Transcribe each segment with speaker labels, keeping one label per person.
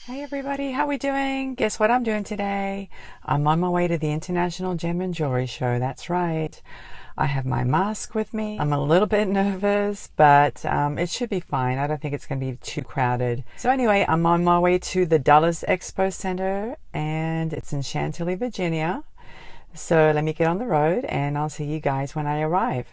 Speaker 1: Hey everybody, how we doing? Guess what I'm doing today? I'm on my way to the International Gem and Jewelry Show. That's right. I have my mask with me. I'm a little bit nervous, but it should be fine. I don't think it's going to be too crowded. So anyway, I'm on my way to the Dallas Expo Center, and it's in Chantilly, Virginia. So let me get on the road, and I'll see you guys when I arrive.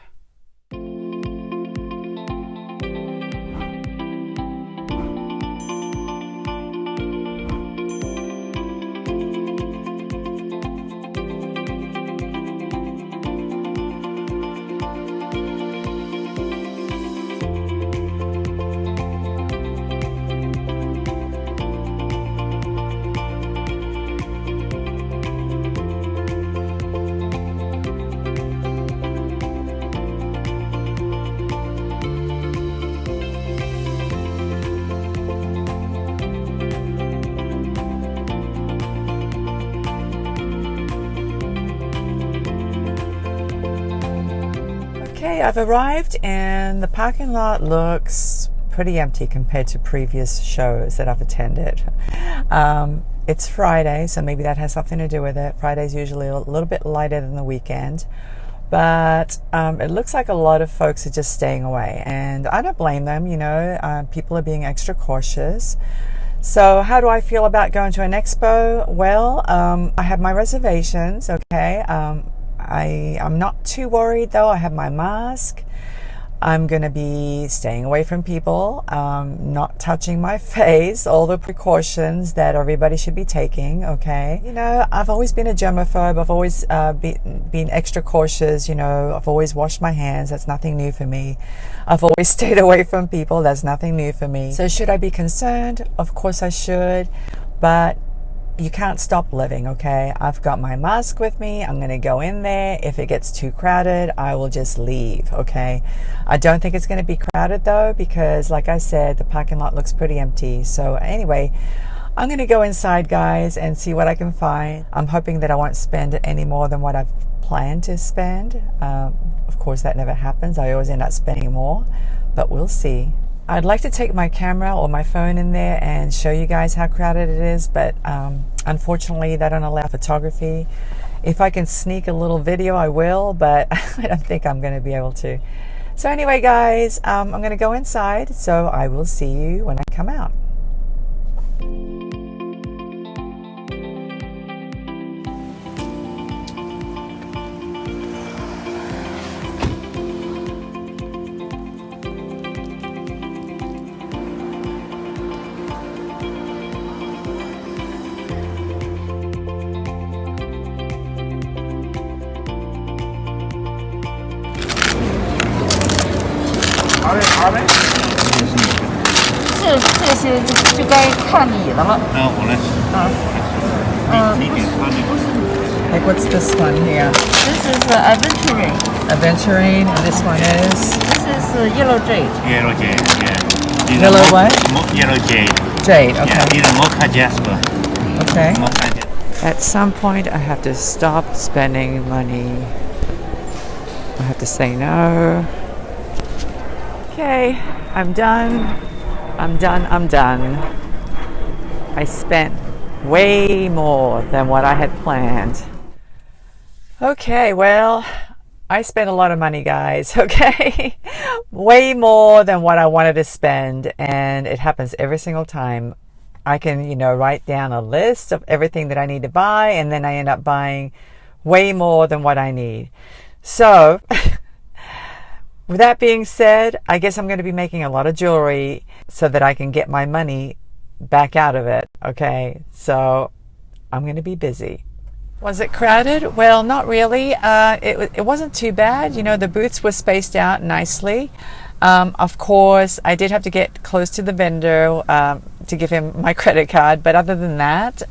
Speaker 1: Okay, I've arrived and the parking lot looks pretty empty compared to previous shows that I've attended. It's Friday, so maybe that has something to do with it. Friday's usually a little bit lighter than the weekend, but it looks like a lot of folks are just staying away, and I don't blame them. You know, people are being extra cautious. So how do I feel about going to an expo? Well, I have my reservations, okay. I'm not too worried though. I have my mask. I'm going to be staying away from people, not touching my face, all the precautions that everybody should be taking, okay? You know, I've always been a germaphobe. I've always been extra cautious, you know. I've always washed my hands. That's nothing new for me. I've always stayed away from people. That's nothing new for me. So should I be concerned? Of course I should, but you can't stop living, okay? I've got my mask with me. I'm going to go in there. If it gets too crowded, I will just leave, okay? I don't think it's going to be crowded though, because like I said, the parking lot looks pretty empty. So anyway, I'm going to go inside, guys, and see what I can find. I'm hoping that I won't spend any more than what I've planned to spend. Of course, that never happens. I always end up spending more, but we'll see. I'd like to take my camera or my phone in there and show you guys how crowded it is, but unfortunately they don't allow photography. If I can sneak a little video, I will, but I don't think I'm going to be able to. So anyway, guys, I'm going to go inside, so I will see you when I come out.
Speaker 2: 这些就该看你的了。
Speaker 3: 我来你点看那个。
Speaker 1: Like, what's this one here?
Speaker 2: This is aventurine.
Speaker 1: Aventurine, and this one is?
Speaker 2: This is yellow jade.
Speaker 3: Yellow jade, yeah.
Speaker 1: Yellow what?
Speaker 3: Yellow jade.
Speaker 1: Jade, okay.
Speaker 3: Yeah, these are mocha jasper.
Speaker 1: Okay.
Speaker 3: Mocha jasper.
Speaker 1: At some point, I have to stop spending money. I have to say no. Okay, I'm done. I'm done. I spent way more than what I had planned. Okay, well, I spent a lot of money, guys, okay? Way more than what I wanted to spend, and it happens every single time. I can, you know, write down a list of everything that I need to buy, and then I end up buying way more than what I need. So, with that being said, I guess I'm going to be making a lot of jewelry so that I can get my money back out of it, okay? So, I'm going to be busy. Was it crowded? Well, not really. It wasn't too bad. You know, the booths were spaced out nicely. Of course, I did have to get close to the vendor to give him my credit card, but other than that,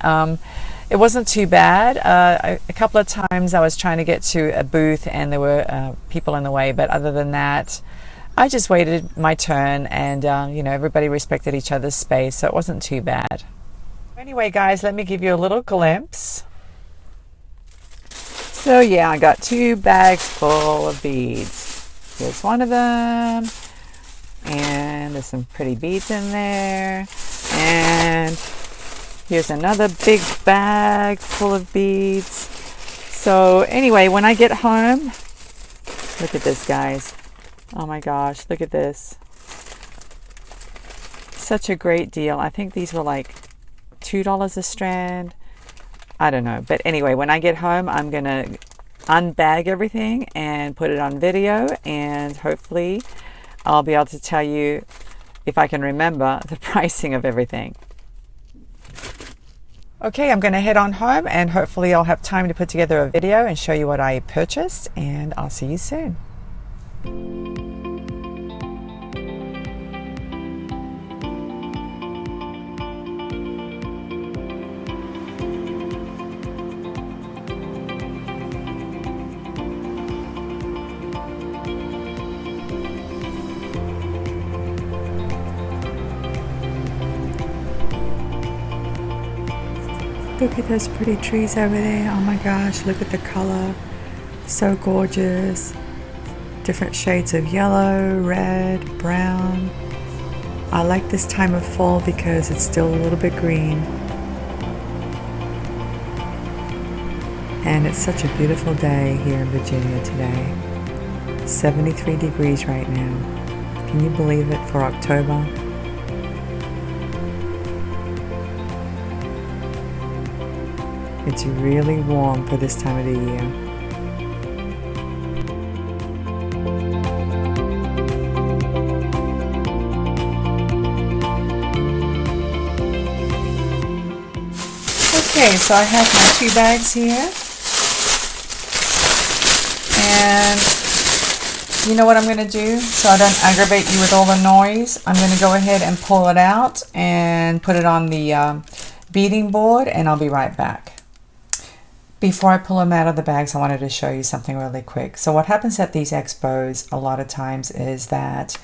Speaker 1: it wasn't too bad. A couple of times I was trying to get to a booth and there were people in the way, but other than that, I just waited my turn, and you know, everybody respected each other's space, so it wasn't too bad. Anyway, guys, let me give you a little glimpse. So yeah, I got 2 bags full of beads. Here's one of them, and there's some pretty beads in there, and Here's another big bag full of beads. So anyway, when I get home, look at this, guys. Oh my gosh, look at this. Such a great deal. I think these were like $2 a strand. I don't know. But anyway, when I get home, I'm going to unbag everything and put it on video, and hopefully I'll be able to tell you, if I can remember, the pricing of everything. Okay, I'm going to head on home, and hopefully I'll have time to put together a video and show you what I purchased, and I'll see you soon. Look at those pretty trees over there. Oh my gosh, look at the color. So gorgeous. Different shades of yellow, red, brown. I like this time of fall because it's still a little bit green. And it's such a beautiful day here in Virginia today. 73 degrees right now. Can you believe it for October? It's really warm for this time of the year. Okay, so I have my 2 bags here. And you know what I'm going to do? So I don't aggravate you with all the noise, I'm going to go ahead and pull it out and put it on the beading board, and I'll be right back. Before I pull them out of the bags, I wanted to show you something really quick. So what happens at these expos a lot of times is that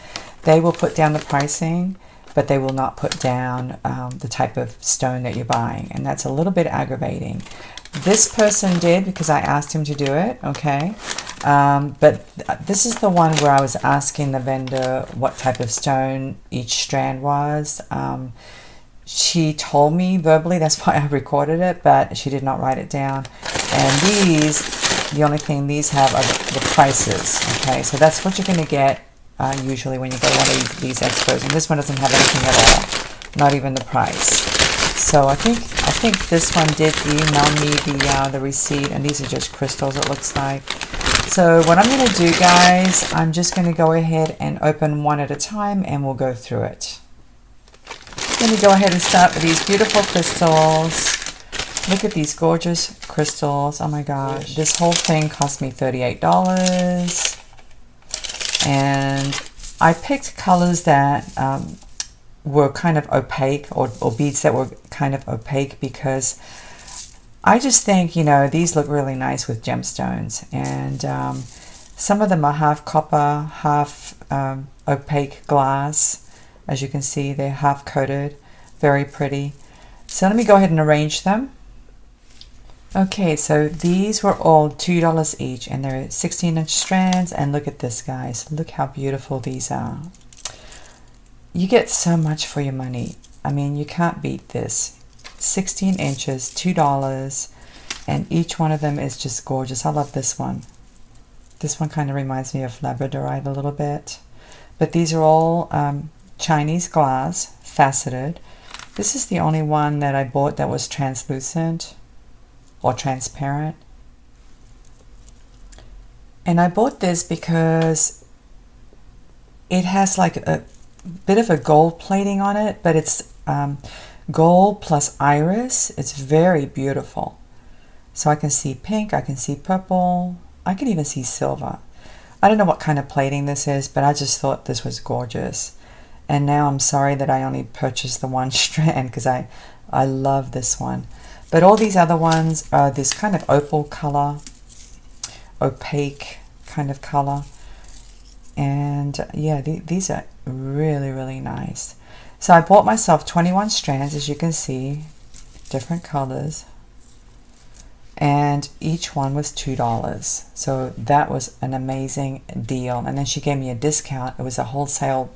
Speaker 1: they will put down the pricing, but they will not put down the type of stone that you're buying. And that's a little bit aggravating. This person did because I asked him to do it, okay? But this is the one where I was asking the vendor what type of stone each strand was. She told me verbally, that's why I recorded it, but she did not write it down. And these, the only thing these have are the prices, okay? So that's what you're going to get usually when you go to one of these expos. And this one doesn't have anything at all, not even the price. So I think this one did email me the receipt, and these are just crystals, it looks like. So what I'm going to do, guys, I'm just going to go ahead and open one at a time, and we'll go through it. I'm going to go ahead and start with these beautiful crystals. Look at these gorgeous crystals. Oh my gosh. This whole thing cost me $38. And I picked colors that were kind of opaque, or beads that were kind of opaque, because I just think, you know, these look really nice with gemstones. And some of them are half copper, half opaque glass. As you can see, they're half coated, very pretty. So let me go ahead and arrange them. Okay, so these were all $2 each, and they're 16-inch strands. And look at this, guys. Look how beautiful these are. You get so much for your money. I mean, you can't beat this. 16 inches, $2, and each one of them is just gorgeous. I love this one. This one kind of reminds me of labradorite a little bit. But these are all Chinese glass, faceted. This is the only one that I bought that was translucent or transparent. And I bought this because it has like a bit of a gold plating on it, but it's gold plus iris. It's very beautiful. So I can see pink, I can see purple, I can even see silver. I don't know what kind of plating this is, but I just thought this was gorgeous. And now I'm sorry that I only purchased the one strand, because I love this one. But all these other ones are this kind of opal color, opaque kind of color. And yeah, these are really, really nice. So I bought myself 21 strands, as you can see, different colors. And each one was $2. So that was an amazing deal. And then she gave me a discount. It was a wholesale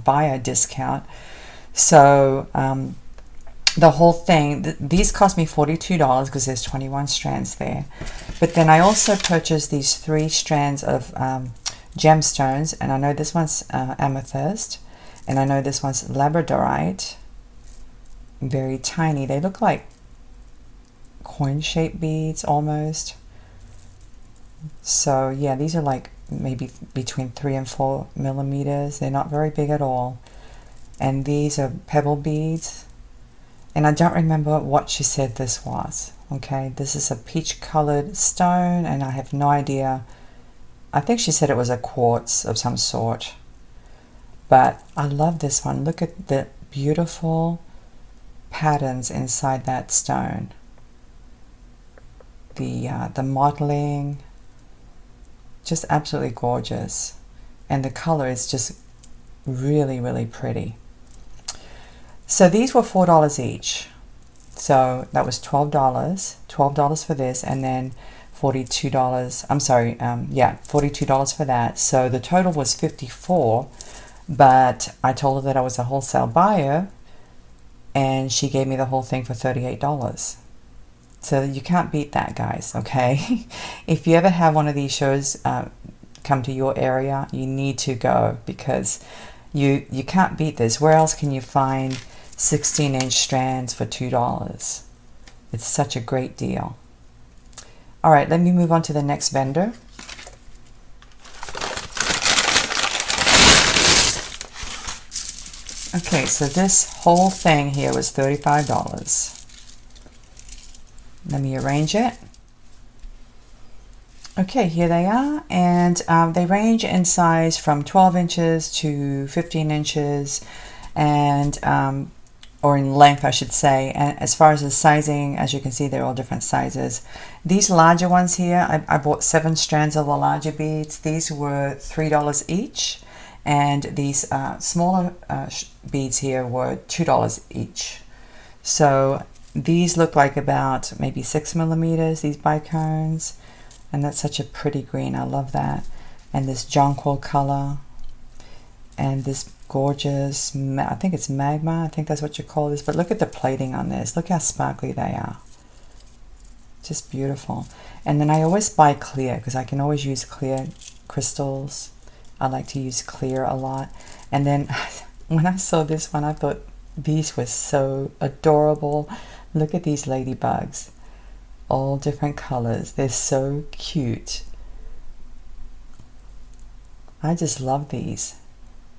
Speaker 1: buyer discount. So the whole thing, these cost me $42 because there's 21 strands there. But then I also purchased these 3 strands of gemstones, and I know this one's amethyst, and I know this one's labradorite. Very tiny. They look like coin-shaped beads almost. So yeah, these are like maybe between 3 and 4 millimeters. They're not very big at all. And these are pebble beads. And I don't remember what she said this was. Okay, this is a peach colored stone, and I have no idea. I think she said it was a quartz of some sort. But I love this one. Look at the beautiful patterns inside that stone. The modeling, just absolutely gorgeous. And the color is just really, really pretty. So these were $4 each. So that was $12 for this, and then $42. I'm sorry, yeah, $42 for that. So the total was $54. But I told her that I was a wholesale buyer, and she gave me the whole thing for $38. So you can't beat that, guys. Okay, if you ever have one of these shows come to your area, you need to go, because you can't beat this. Where else can you find 16-inch strands for $2? It's such a great deal. All right, let me move on to the next vendor. Okay, so this whole thing here was $35. Let me arrange it. Okay, here they are, and they range in size from 12 inches to 15 inches, and or in length, I should say. And as far as the sizing, as you can see, they're all different sizes. These larger ones here, I bought 7 strands of the larger beads. These were $3 each, and these smaller beads here were $2 each. So these look like about maybe 6 millimeters, these bicones, and that's such a pretty green. I love that. And this jonquil color, and this gorgeous, I think it's magma, I think that's what you call this, but look at the plating on this. Look how sparkly they are. Just beautiful. And then I always buy clear, because I can always use clear crystals. I like to use clear a lot. And then when I saw this one, I thought these were so adorable. Look at these ladybugs, all different colors. They're so cute. I just love these.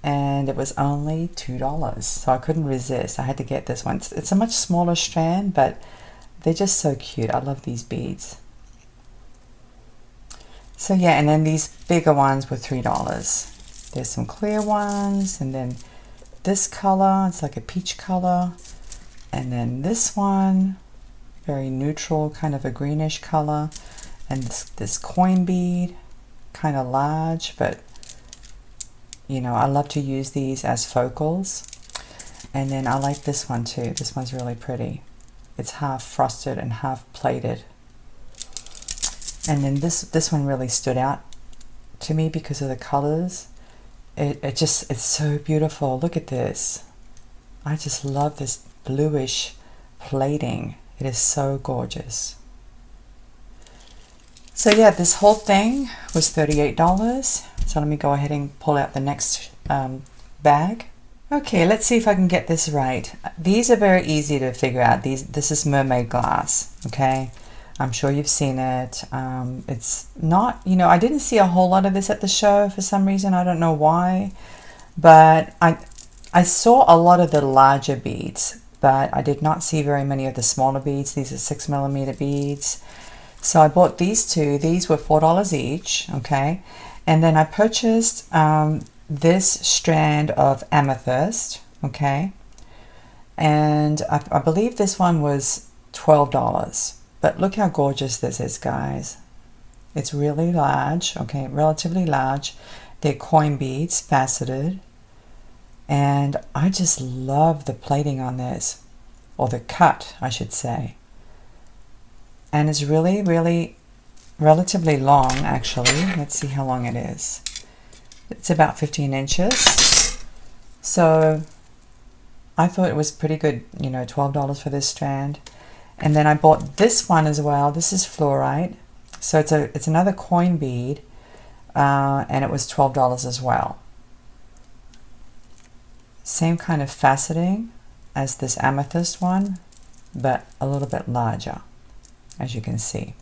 Speaker 1: And it was only $2, so I couldn't resist. I had to get this one. It's a much smaller strand, but they're just so cute. I love these beads. So yeah, and then these bigger ones were $3. There's some clear ones, and then this color, it's like a peach color, and then this one, very neutral, kind of a greenish color, and this coin bead, kind of large, but you know, I love to use these as focals. And then I like this one too. This one's really pretty. It's half frosted and half plated. And then this one really stood out to me because of the colors. It's so beautiful. Look at this. I just love this bluish plating. It is so gorgeous. So yeah, this whole thing was $38. So let me go ahead and pull out the next bag. Okay, let's see if I can get this right. These are very easy to figure out. This is mermaid glass, okay? I'm sure you've seen it. It's not, you know, I didn't see a whole lot of this at the show for some reason. I don't know why. But I saw a lot of the larger beads, but I did not see very many of the smaller beads. These are 6 millimeter beads. So I bought these two. These were $4 each, okay? And then I purchased this strand of amethyst, okay? And I believe this one was $12. But look how gorgeous this is, guys. It's really large, okay? Relatively large. They're coin beads, faceted. And I just love the plating on this, or the cut, I should say. And it's really, really relatively long, actually. Let's see how long it is. It's about 15 inches. So I thought it was pretty good, you know, $12 for this strand. And then I bought this one as well. This is fluorite. So it's another coin bead, and it was $12 as well. Same kind of faceting as this amethyst one, but a little bit larger, as you can see.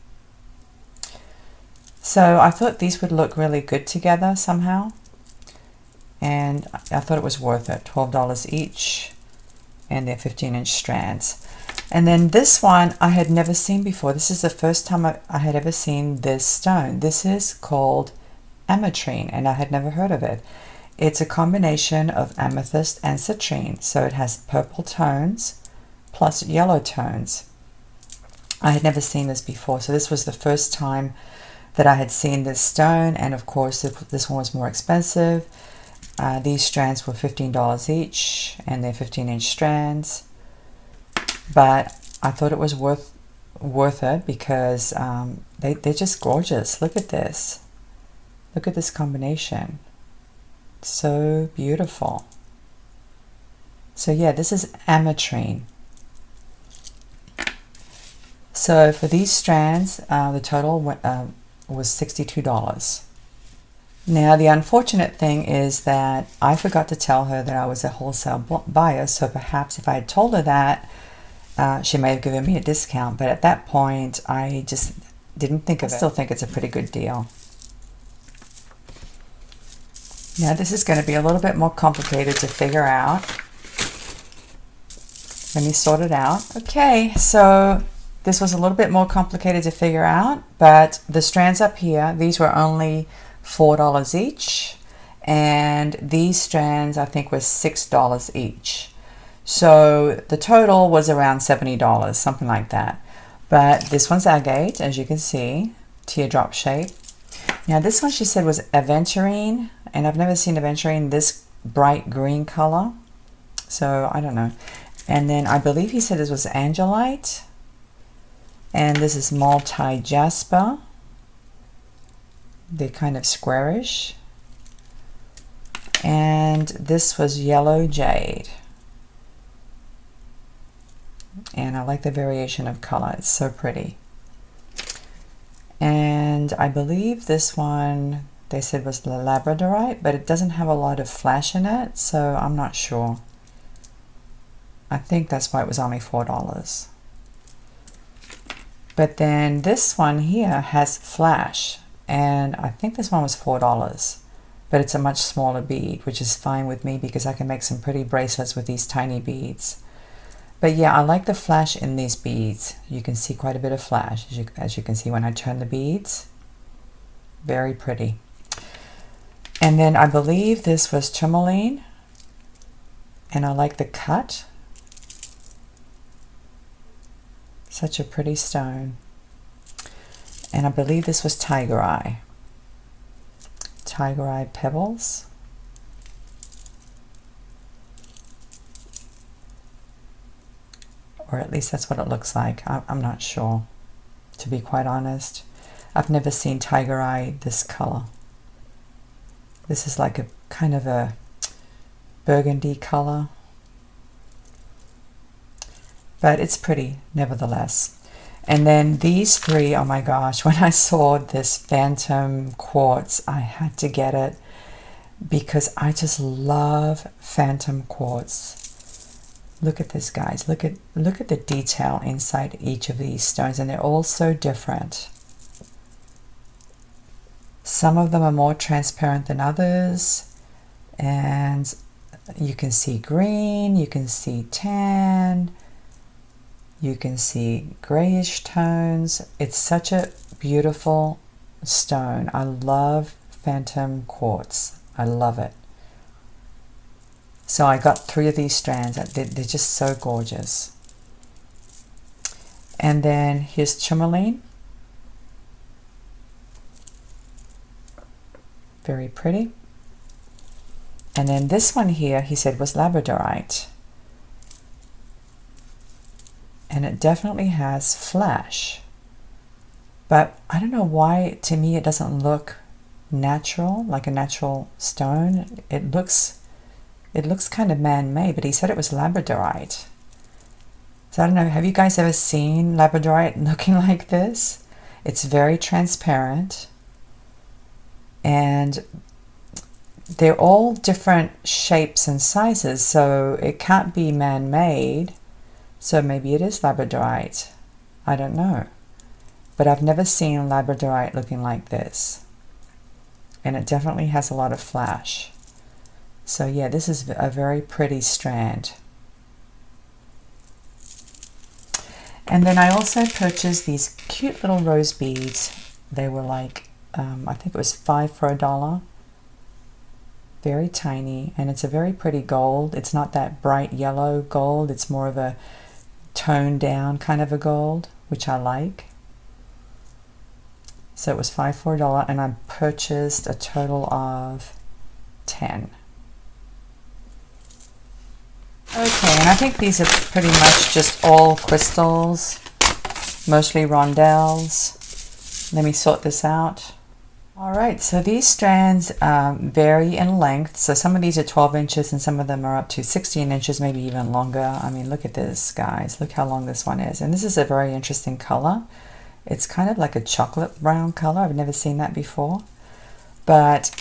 Speaker 1: So I thought these would look really good together somehow, and I thought it was worth it. $12 each, and they're 15-inch strands. And then this one I had never seen before. This is the first time I had ever seen this stone. This is called ametrine, and I had never heard of it. It's a combination of amethyst and citrine, so it has purple tones plus yellow tones. I had never seen this before, so this was the first time that I had seen this stone, and of course this one was more expensive. These strands were $15 each, and they're 15-inch strands. But I thought it was worth it because they're just gorgeous. Look at this. Look at this combination. So beautiful. So yeah, this is ametrine. So for these strands, the total was $62. Now the unfortunate thing is that I forgot to tell her that I was a wholesale buyer, so perhaps if I had told her that, she may have given me a discount, but at that point I just didn't think of it. I still think it's a pretty good deal. Now this is going to be a little bit more complicated to figure out. Let me sort it out. Okay, so this was a little bit more complicated to figure out, but the strands up here, these were only $4 each, and these strands I think were $6 each. So the total was around $70, something like that. But this one's agate, as you can see, teardrop shape. Now this one she said was aventurine, and I've never seen aventurine this bright green color, so I don't know. And then I believe he said this was angelite, and this is multi jasper. They're kind of squarish, and this was yellow jade. And I like the variation of color, it's so pretty. And I believe this one they said was the labradorite, but it doesn't have a lot of flash in it, so I'm not sure. I think that's why it was only $4. But then this one here has flash, and I think this one was $4, but it's a much smaller bead, which is fine with me because I can make some pretty bracelets with these tiny beads. But yeah, I like the flash in these beads. You can see quite a bit of flash, as you can see when I turn the beads. Very pretty. And then I believe this was tourmaline, and I like the cut. Such a pretty stone. And I believe this was tiger eye. Tiger eye pebbles. Or at least that's what it looks like. I'm not sure, to be quite honest. I've never seen tiger eye this color. This is like a kind of a burgundy color, but it's pretty nevertheless. And then these three, oh my gosh, when I saw this phantom quartz, I had to get it because I just love phantom quartz. Look at this, guys. Look at the detail inside each of these stones, and they're all so different. Some of them are more transparent than others, and you can see green, you can see tan, you can see grayish tones. It's such a beautiful stone. I love phantom quartz. I love it. So I got 3 of these strands. They're just so gorgeous. And then here's tourmaline. Very pretty. And then this one here, he said was labradorite. And it definitely has flash. But I don't know why, to me, it doesn't look natural, like a natural stone. It it looks kind of man-made, but he said it was labradorite. So I don't know, have you guys ever seen labradorite looking like this? It's very transparent, and they're all different shapes and sizes, so it can't be man-made. So maybe it is labradorite. I don't know. But I've never seen labradorite looking like this. And it definitely has a lot of flash. So yeah, this is a very pretty strand. And then I also purchased these cute little rose beads. They were like, I think it was 5 for $1. Very tiny, and it's a very pretty gold. It's not that bright yellow gold. It's more of a toned down kind of a gold, which I like. So it was 5 for $1, and I purchased a total of 10. Okay, and I think these are pretty much just all crystals, mostly rondelles. Let me sort this out. All right, so these strands vary in length. So some of these are 12 inches and some of them are up to 16 inches, maybe even longer. I mean, look at this, guys. Look how long this one is. And this is a very interesting color. It's kind of like a chocolate brown color. I've never seen that before. But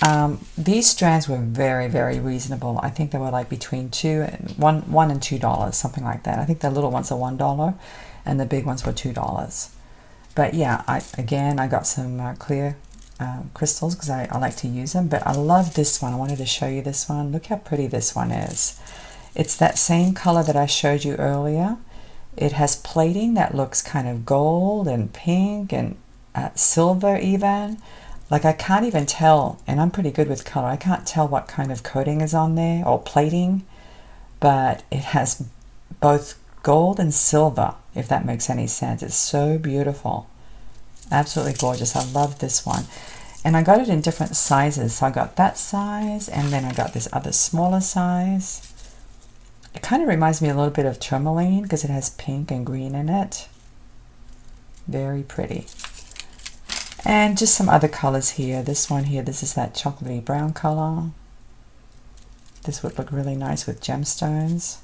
Speaker 1: these strands were very, very reasonable. I think they were like between $1 and $2, something like that. I think the little ones are $1 and the big ones were $2. But yeah, I got some clear crystals because I like to use them. But I love this one. I wanted to show you this one. Look how pretty this one is. It's that same color that I showed you earlier. It has plating that looks kind of gold and pink and silver even. Like I can't even tell, and I'm pretty good with color, I can't tell what kind of coating is on there or plating, but it has both gold and silver, if that makes any sense. It's so beautiful. Absolutely gorgeous. I love this one. And I got it in different sizes. So I got that size, and then I got this other smaller size. It kind of reminds me a little bit of tourmaline because it has pink and green in it. Very pretty. And just some other colors here. This one here, this is that chocolatey brown color. This would look really nice with gemstones.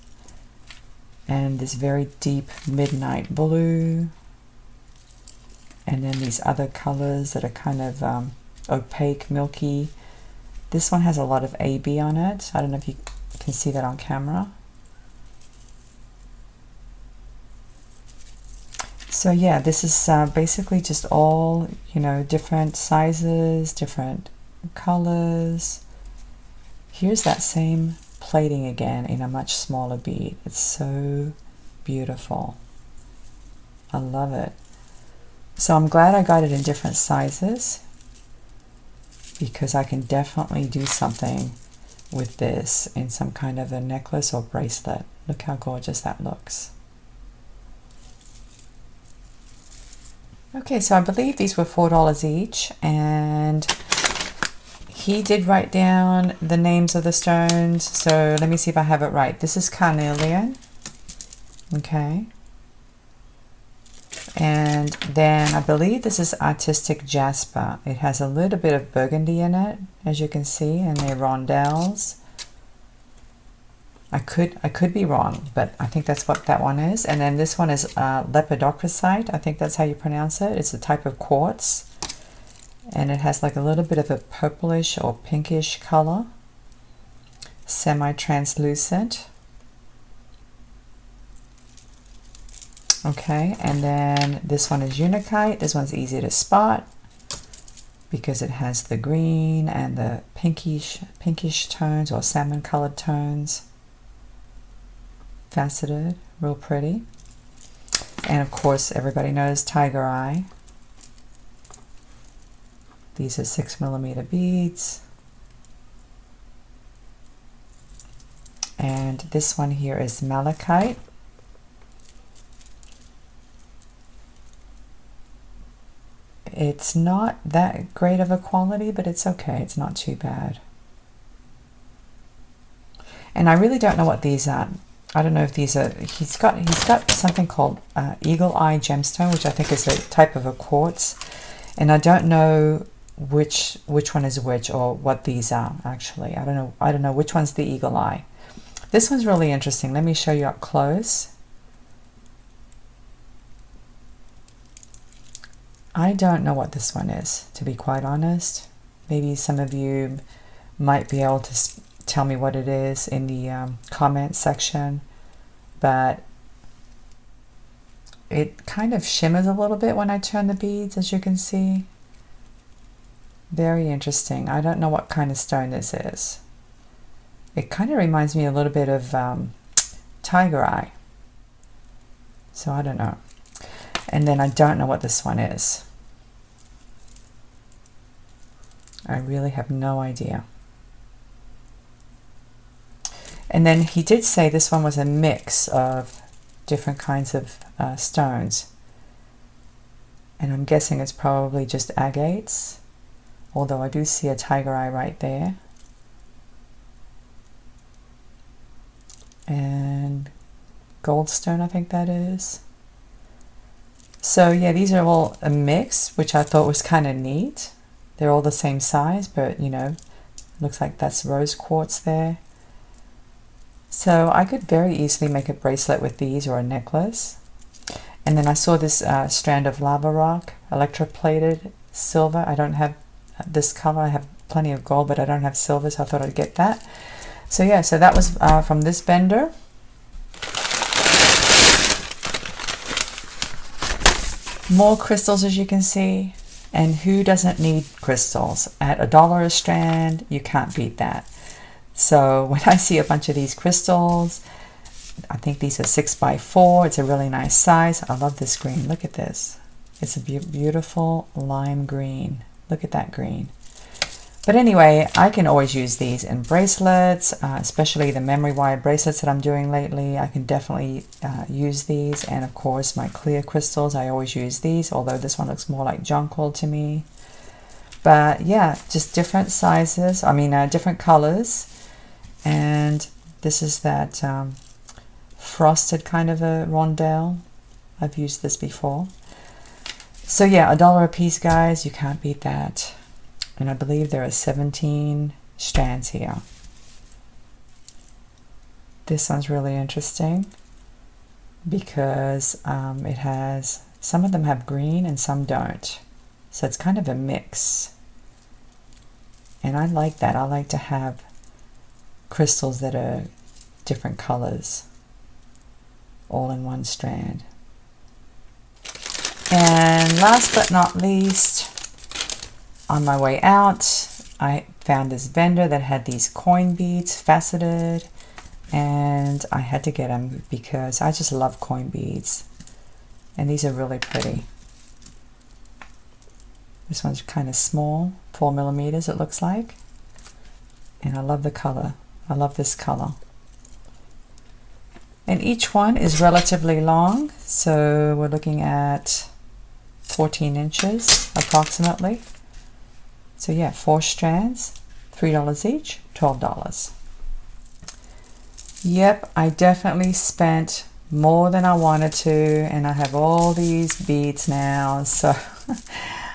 Speaker 1: And this very deep midnight blue. And then these other colors that are kind of opaque, milky. This one has a lot of AB on it. I don't know if you can see that on camera. So yeah, this is basically just all, you know, different sizes, different colors. Here's that same plating again in a much smaller bead. It's so beautiful. I love it. So I'm glad I got it in different sizes because I can definitely do something with this in some kind of a necklace or bracelet. Look how gorgeous that looks. Okay, so I believe these were $4 each, and he did write down the names of the stones. So let me see if I have it right. This is carnelian. Okay. And then I believe this is artistic jasper. It has a little bit of burgundy in it, as you can see, and they're rondelles. I could be wrong, but I think that's what that one is. And then this one is lepidocrasite. I think that's how you pronounce it. It's a type of quartz, and it has like a little bit of a purplish or pinkish color, semi-translucent. Okay, and then this one is unikite. This one's easy to spot because it has the green and the pinkish tones or salmon colored tones. Faceted, real pretty. And of course, everybody knows tiger eye. These are 6mm beads. And this one here is malachite. It's not that great of a quality, but it's okay. It's not too bad. And I really don't know what these are. I don't know if these are, he's got something called eagle eye gemstone, which I think is a type of a quartz. And I don't know which one is which or what these are actually. I don't know which one's the eagle eye. This one's really interesting. Let me show you up close. I don't know what this one is, to be quite honest. Maybe some of you might be able to tell me what it is in the comment section, but it kind of shimmers a little bit when I turn the beads, as you can see. Very interesting. I don't know what kind of stone this is. It kind of reminds me a little bit of tiger eye. So I don't know. And then I don't know what this one is. I really have no idea. And then he did say this one was a mix of different kinds of stones. And I'm guessing it's probably just agates, although I do see a tiger eye right there. And goldstone, I think that is. So yeah, these are all a mix, which I thought was kind of neat. They're all the same size, but you know, looks like that's rose quartz there. So I could very easily make a bracelet with these or a necklace. And then I saw this strand of lava rock, electroplated silver. I don't have this color. I have plenty of gold, but I don't have silver, so I thought I'd get that. So yeah, so that was from this vendor. More crystals, as you can see. And who doesn't need crystals? At $1 a strand, you can't beat that. So when I see a bunch of these crystals, I think these are 6x4. It's a really nice size. I love this green. Look at this. It's a beautiful lime green. Look at that green. But anyway, I can always use these in bracelets, especially the memory wire bracelets that I'm doing lately. I can definitely use these. And of course, my clear crystals, I always use these, although this one looks more like jonquil to me. But yeah, just different sizes, different colors. And this is that frosted kind of a rondelle. I've used this before. So yeah, $1 a piece, guys. You can't beat that. And I believe there are 17 strands here. This one's really interesting because it has, some of them have green and some don't. So it's kind of a mix. And I like that. I like to have crystals that are different colors all in one strand. And last but not least, on my way out, I found this vendor that had these coin beads, faceted, and I had to get them because I just love coin beads. And these are really pretty. This one's kind of small, 4 millimeters it looks like. And I love the color. I love this color. And each one is relatively long, so we're looking at 14 inches approximately. So yeah, 4 strands, $3 each, $12. Yep, I definitely spent more than I wanted to, and I have all these beads now, so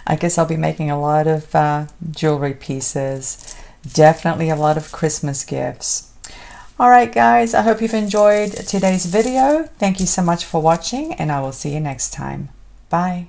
Speaker 1: I guess I'll be making a lot of jewelry pieces. Definitely a lot of Christmas gifts. Alright guys, I hope you've enjoyed today's video. Thank you so much for watching, and I will see you next time. Bye.